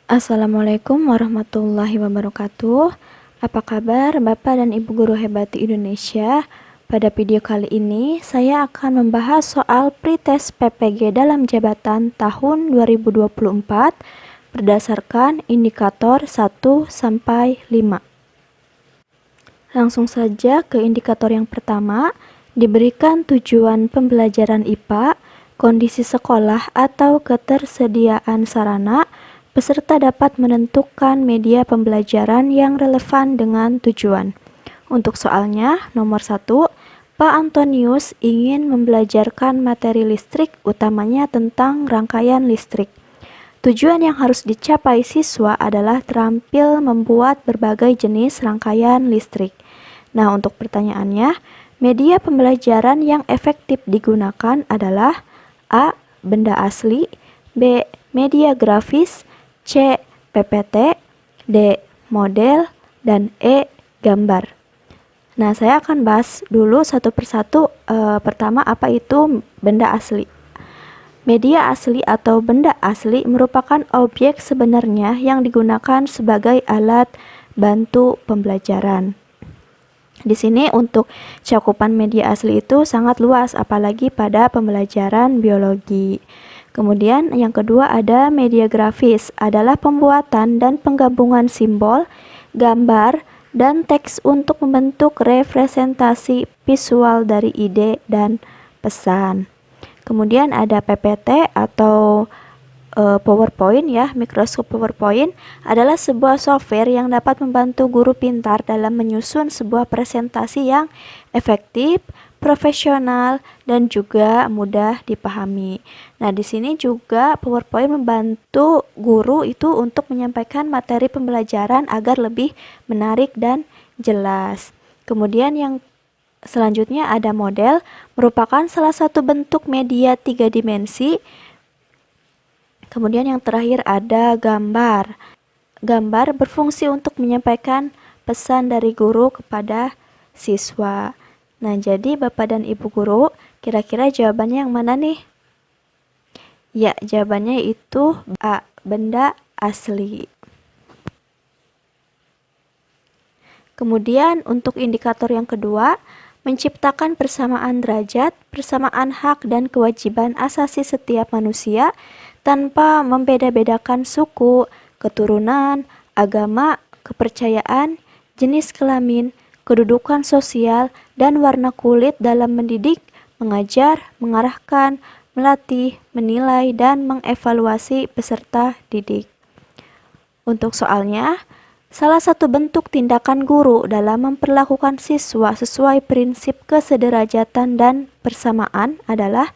Assalamualaikum warahmatullahi wabarakatuh. Apa kabar Bapak dan Ibu guru hebat di Indonesia? Pada video kali ini saya akan membahas soal pretest PPG dalam jabatan tahun 2024 berdasarkan indikator 1 sampai 5. Langsung saja ke indikator yang pertama, diberikan tujuan pembelajaran IPA, kondisi sekolah atau ketersediaan sarana. Peserta dapat menentukan media pembelajaran yang relevan dengan tujuan. Untuk soalnya, nomor 1, Pak Antonius ingin membelajarkan materi listrik, utamanya tentang rangkaian listrik. Tujuan yang harus dicapai siswa adalah terampil membuat berbagai jenis rangkaian listrik. Nah, untuk pertanyaannya, media pembelajaran yang efektif digunakan adalah A. Benda asli, B. Media grafis, C. PPT, D. Model, dan E. Gambar. Nah, saya akan bahas dulu satu persatu. Pertama, apa itu benda asli? Media asli atau benda asli merupakan objek sebenarnya yang digunakan sebagai alat bantu pembelajaran. Di sini untuk cakupan media asli itu sangat luas, apalagi pada pembelajaran biologi. Kemudian yang kedua ada media grafis, adalah pembuatan dan penggabungan simbol, gambar, dan teks untuk membentuk representasi visual dari ide dan pesan. Kemudian ada PPT atau PowerPoint ya. Microsoft PowerPoint adalah sebuah software yang dapat membantu guru pintar dalam menyusun sebuah presentasi yang efektif, profesional, dan juga mudah dipahami. Nah, di sini juga PowerPoint membantu guru itu untuk menyampaikan materi pembelajaran agar lebih menarik dan jelas. Kemudian yang selanjutnya ada model, merupakan salah satu bentuk media 3 dimensi. Kemudian yang terakhir ada gambar. Gambar berfungsi untuk menyampaikan pesan dari guru kepada siswa. Nah, jadi Bapak dan Ibu guru, kira-kira jawabannya yang mana nih? Ya, jawabannya itu A. Benda asli. Kemudian untuk indikator yang kedua, menciptakan persamaan derajat, persamaan hak dan kewajiban asasi setiap manusia tanpa membeda-bedakan suku, keturunan, agama, kepercayaan, jenis kelamin, kedudukan sosial, dan warna kulit dalam mendidik, mengajar, mengarahkan, melatih, menilai, dan mengevaluasi peserta didik. Untuk soalnya, salah satu bentuk tindakan guru dalam memperlakukan siswa sesuai prinsip kesederajatan dan persamaan adalah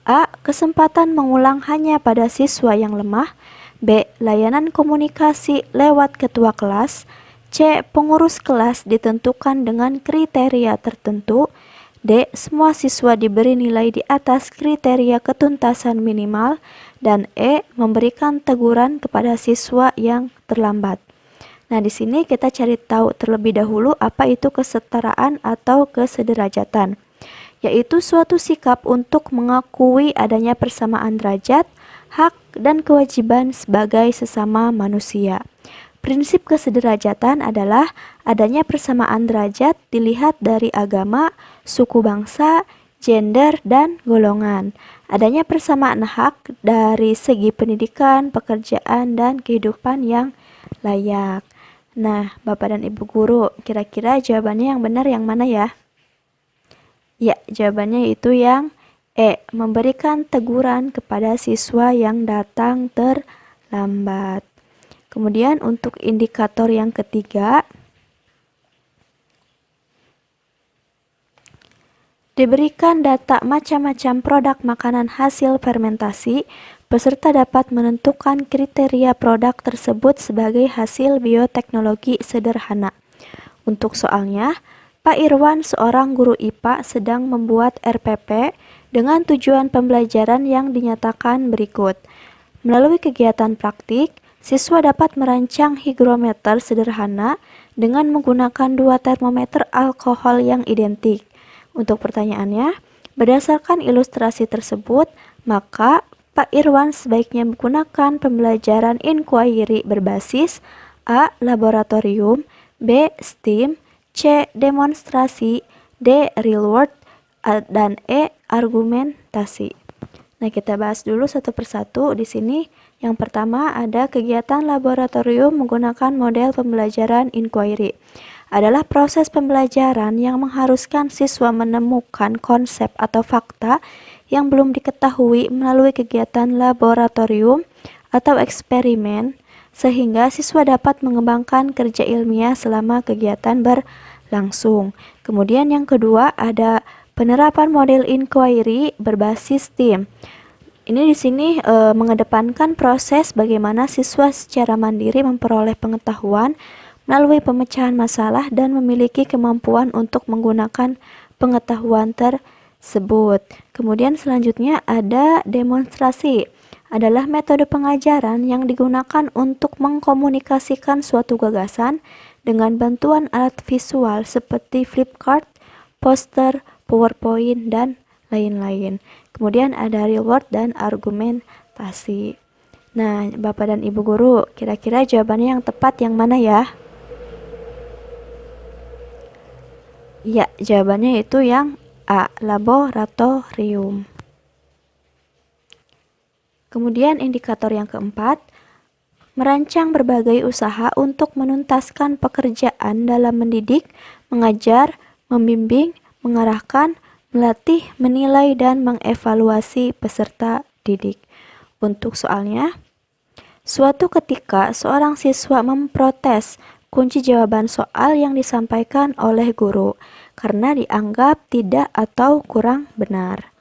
A. Kesempatan mengulang hanya pada siswa yang lemah, B. Layanan komunikasi lewat ketua kelas, C. Pengurus kelas ditentukan dengan kriteria tertentu, D. Semua siswa diberi nilai di atas kriteria ketuntasan minimal, dan E. Memberikan teguran kepada siswa yang terlambat. Nah, di sini kita cari tahu terlebih dahulu apa itu kesetaraan atau kesederajatan, yaitu suatu sikap untuk mengakui adanya persamaan derajat, hak, dan kewajiban sebagai sesama manusia. Prinsip kesederajatan adalah adanya persamaan derajat dilihat dari agama, suku bangsa, gender, dan golongan. Adanya persamaan hak dari segi pendidikan, pekerjaan, dan kehidupan yang layak. Nah, Bapak dan Ibu guru, kira-kira jawabannya yang benar yang mana ya? Ya, jawabannya itu yang E, memberikan teguran kepada siswa yang datang terlambat. Kemudian untuk indikator yang ketiga, diberikan data macam-macam produk makanan hasil fermentasi, peserta dapat menentukan kriteria produk tersebut sebagai hasil bioteknologi sederhana. Untuk soalnya, Pak Irwan, seorang guru IPA, sedang membuat RPP dengan tujuan pembelajaran yang dinyatakan berikut. Melalui kegiatan praktik, siswa dapat merancang higrometer sederhana dengan menggunakan 2 termometer alkohol yang identik. Untuk pertanyaannya, berdasarkan ilustrasi tersebut, maka Pak Irwan sebaiknya menggunakan pembelajaran inquiry berbasis A. Laboratorium, B. STEAM, C. Demonstrasi, D. Real world, dan E. Argumentasi. Nah, kita bahas dulu satu persatu di sini. Yang pertama ada kegiatan laboratorium menggunakan model pembelajaran inquiry. Adalah proses pembelajaran yang mengharuskan siswa menemukan konsep atau fakta yang belum diketahui melalui kegiatan laboratorium atau eksperimen, sehingga siswa dapat mengembangkan kerja ilmiah selama kegiatan berlangsung. Kemudian yang kedua ada penerapan model inquiry berbasis STEAM. Ini di sini mengedepankan proses bagaimana siswa secara mandiri memperoleh pengetahuan melalui pemecahan masalah dan memiliki kemampuan untuk menggunakan pengetahuan tersebut. Kemudian selanjutnya ada demonstrasi. Adalah metode pengajaran yang digunakan untuk mengkomunikasikan suatu gagasan dengan bantuan alat visual seperti flipchart, poster, PowerPoint, dan lain-lain. Kemudian ada real world dan argumentasi. Nah, Bapak dan Ibu guru, kira-kira jawabannya yang tepat yang mana ya? Ya, jawabannya itu yang A, laboratorium. Kemudian indikator yang keempat, merancang berbagai usaha untuk menuntaskan pekerjaan dalam mendidik, mengajar, membimbing, mengarahkan, melatih, menilai, dan mengevaluasi peserta didik. Untuk soalnya, suatu ketika seorang siswa memprotes kunci jawaban soal yang disampaikan oleh guru karena dianggap tidak atau kurang benar.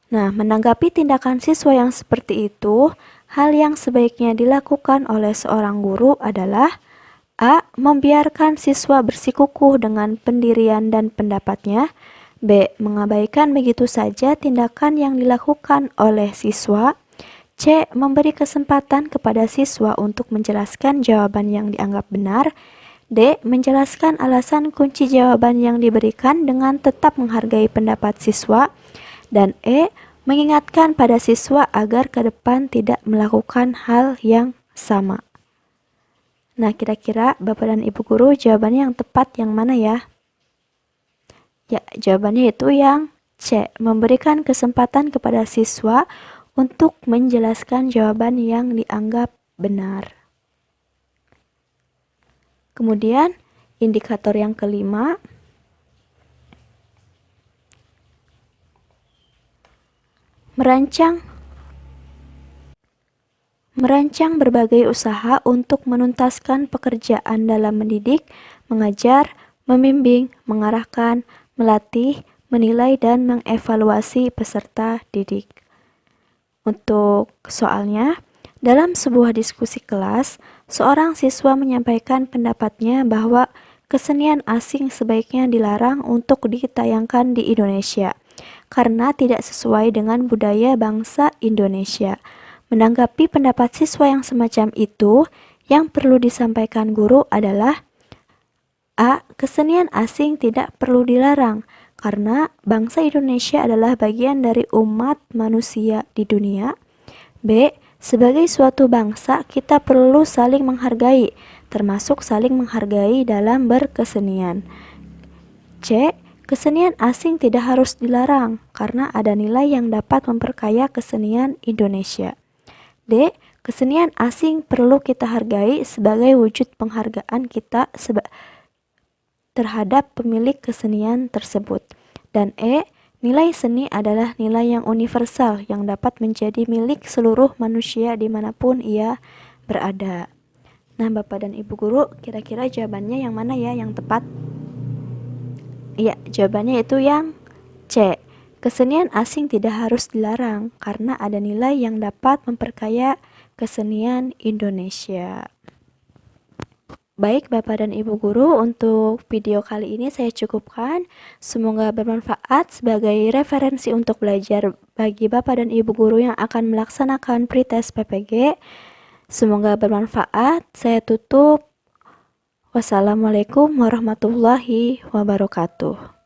Nah, menanggapi tindakan siswa yang seperti itu, hal yang sebaiknya dilakukan oleh seorang guru adalah A. Membiarkan siswa bersikukuh dengan pendirian dan pendapatnya. B. Mengabaikan begitu saja tindakan yang dilakukan oleh siswa. C. Memberi kesempatan kepada siswa untuk menjelaskan jawaban yang dianggap benar. D. Menjelaskan alasan kunci jawaban yang diberikan dengan tetap menghargai pendapat siswa. Dan E. Mengingatkan pada siswa agar ke depan tidak melakukan hal yang sama. Nah, kira-kira Bapak dan Ibu guru jawabannya yang tepat yang mana ya? Ya, jawabannya itu yang C, memberikan kesempatan kepada siswa untuk menjelaskan jawaban yang dianggap benar. Kemudian, indikator yang kelima, merancang berbagai usaha untuk menuntaskan pekerjaan dalam mendidik, mengajar, membimbing, mengarahkan, melatih, menilai, dan mengevaluasi peserta didik. Untuk soalnya, dalam sebuah diskusi kelas, seorang siswa menyampaikan pendapatnya bahwa kesenian asing sebaiknya dilarang untuk ditayangkan di Indonesia karena tidak sesuai dengan budaya bangsa Indonesia. Menanggapi pendapat siswa yang semacam itu, yang perlu disampaikan guru adalah A. Kesenian asing tidak perlu dilarang karena bangsa Indonesia adalah bagian dari umat manusia di dunia. B. Sebagai suatu bangsa, kita perlu saling menghargai, termasuk saling menghargai dalam berkesenian. C. Kesenian asing tidak harus dilarang karena ada nilai yang dapat memperkaya kesenian Indonesia. D. Kesenian asing perlu kita hargai sebagai wujud penghargaan kita terhadap pemilik kesenian tersebut. Dan E. Nilai seni adalah nilai yang universal yang dapat menjadi milik seluruh manusia dimanapun ia berada. Nah, Bapak dan Ibu guru, kira-kira jawabannya yang mana ya yang tepat? Iya, jawabannya itu yang C. Kesenian asing tidak harus dilarang karena ada nilai yang dapat memperkaya kesenian Indonesia. Baik Bapak dan Ibu guru, untuk video kali ini saya cukupkan. Semoga bermanfaat sebagai referensi untuk belajar bagi Bapak dan Ibu guru yang akan melaksanakan pretest PPG. Semoga bermanfaat. Saya tutup. Wassalamualaikum warahmatullahi wabarakatuh.